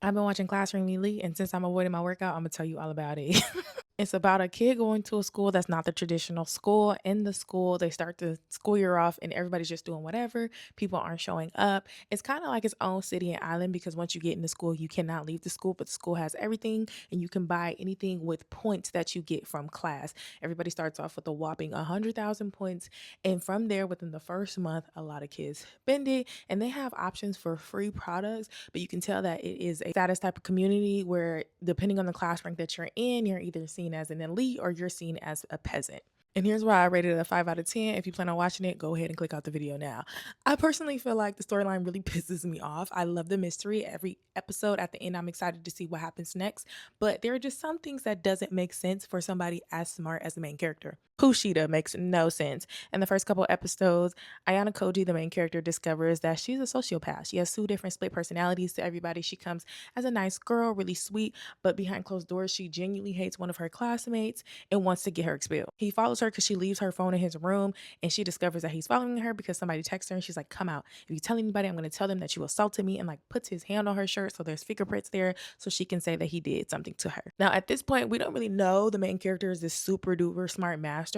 I've been watching Classroom Elite, and since I'm avoiding my workout, I'm gonna tell you all about it. It's about a kid going to a school that's not the traditional school. In the school, they start the school year off and everybody's just doing whatever. People aren't showing up. It's kind of like its own city and island because once you get into school, you cannot leave the school, but the school has everything and you can buy anything with points that you get from class. Everybody starts off with a whopping 100,000 points. And from there, within the first month, a lot of kids spend it and they have options for free products, but you can tell that it is a status type of community where depending on the class rank that you're in, you're either seen as an elite or you're seen as a peasant. And here's why I rated it a 5 out of 10. If you plan on watching it, go ahead and click out the video now. I personally feel like the storyline really pisses me off. I love the mystery. Every episode at the end, I'm excited to see what happens next. But there are just some things that doesn't make sense for somebody as smart as the main character. Kushida makes no sense. In the first couple episodes, Ayana Koji, the main character, discovers that she's a sociopath. She has two different split personalities to everybody. She comes as a nice girl, really sweet, but behind closed doors, she genuinely hates one of her classmates and wants to get her expelled. He follows her because she leaves her phone in his room and she discovers that he's following her because somebody texts her and she's like, come out. If you tell anybody, I'm going to tell them that you assaulted me, and like puts his hand on her shirt so there's fingerprints there so she can say that he did something to her. Now, at this point, we don't really know the main character is this super duper smart mastermind.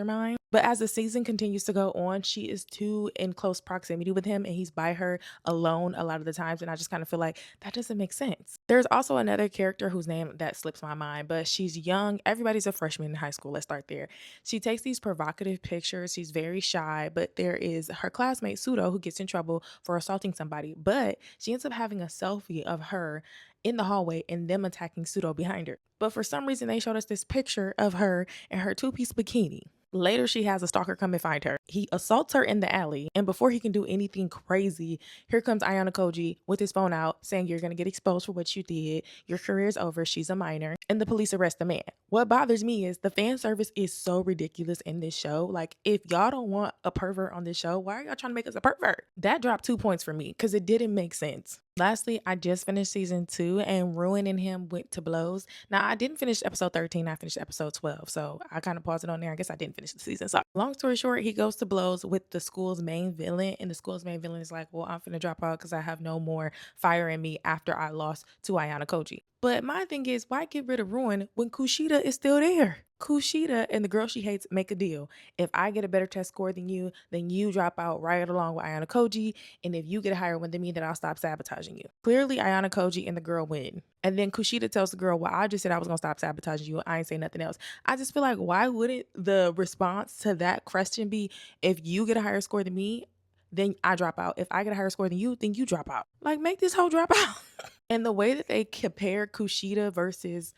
But as the season continues to go on, she is too in close proximity with him and he's by her alone a lot of the times. And I just kind of feel like that doesn't make sense. There's also another character whose name that slips my mind, but she's young. Everybody's a freshman in high school. Let's start there. She takes these provocative pictures. She's very shy, but there is her classmate Sudo who gets in trouble for assaulting somebody. But she ends up having a selfie of her in the hallway and them attacking Sudo behind her. But for some reason, they showed us this picture of her in her two-piece bikini. Later, she has a stalker come and find her. He assaults her in the alley, and before he can do anything crazy, here comes Ayana Koji with his phone out saying, you're gonna get exposed for what you did. Your career's over. She's a minor. And the police arrest the man. What bothers me is the fan service is so ridiculous in this show. Like, if y'all don't want a pervert on this show, why are y'all trying to make us a pervert? That dropped 2 points for me because it didn't make sense. Lastly, I just finished season 2 and Ruin and him went to blows. Now, I didn't finish episode 13, I finished episode 12. So I kind of paused it on there. I guess I didn't finish the season. So, long story short, he goes to blows with the school's main villain. And the school's main villain is like, well, I'm finna drop out because I have no more fire in me after I lost to Ayana Koji. But my thing is, why get rid of Ruin when Kushida is still there? Kushida and the girl she hates make a deal. If I get a better test score than you, then you drop out right along with Ayana Koji. And if you get a higher one than me, then I'll stop sabotaging you. Clearly, Ayana Koji and the girl win. And then Kushida tells the girl, well, I just said I was going to stop sabotaging you. I ain't say nothing else. I just feel like, why wouldn't the response to that question be, if you get a higher score than me, then I drop out. If I get a higher score than you, then you drop out. Like, make this whole drop out. And the way that they compare Kushida versus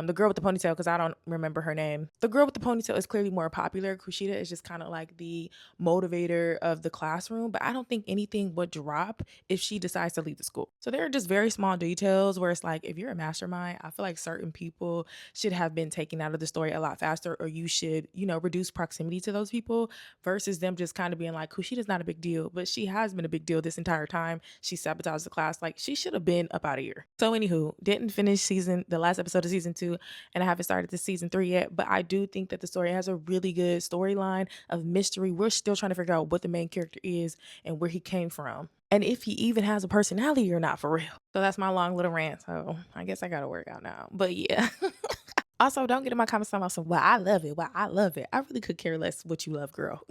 the girl with the ponytail, because I don't remember her name. The girl with the ponytail is clearly more popular. Kushida is just kind of like the motivator of the classroom, but I don't think anything would drop if she decides to leave the school. So there are just very small details where it's like, if you're a mastermind, I feel like certain people should have been taken out of the story a lot faster, or you should, reduce proximity to those people versus them just kind of being like, Kushida's not a big deal, but she has been a big deal this entire time. She sabotaged the class. Like, she should have been up out of here. So anywho, didn't finish the last episode of season 2, and I haven't started the season 3 yet, but I do think that the story has a really good storyline of mystery. We're still trying to figure out what the main character is and where he came from, and if he even has a personality or not, for real. So that's my long little rant. So I guess I gotta work out now. But yeah. Also, don't get in my comments talking about some, well, I love it. Well, I love it. I really could care less what you love, girl.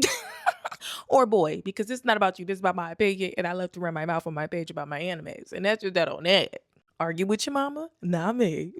Or boy, because it's not about you. This is about my opinion, and I love to run my mouth on my page about my animes. And that's just that on that. Argue with your mama? Not me.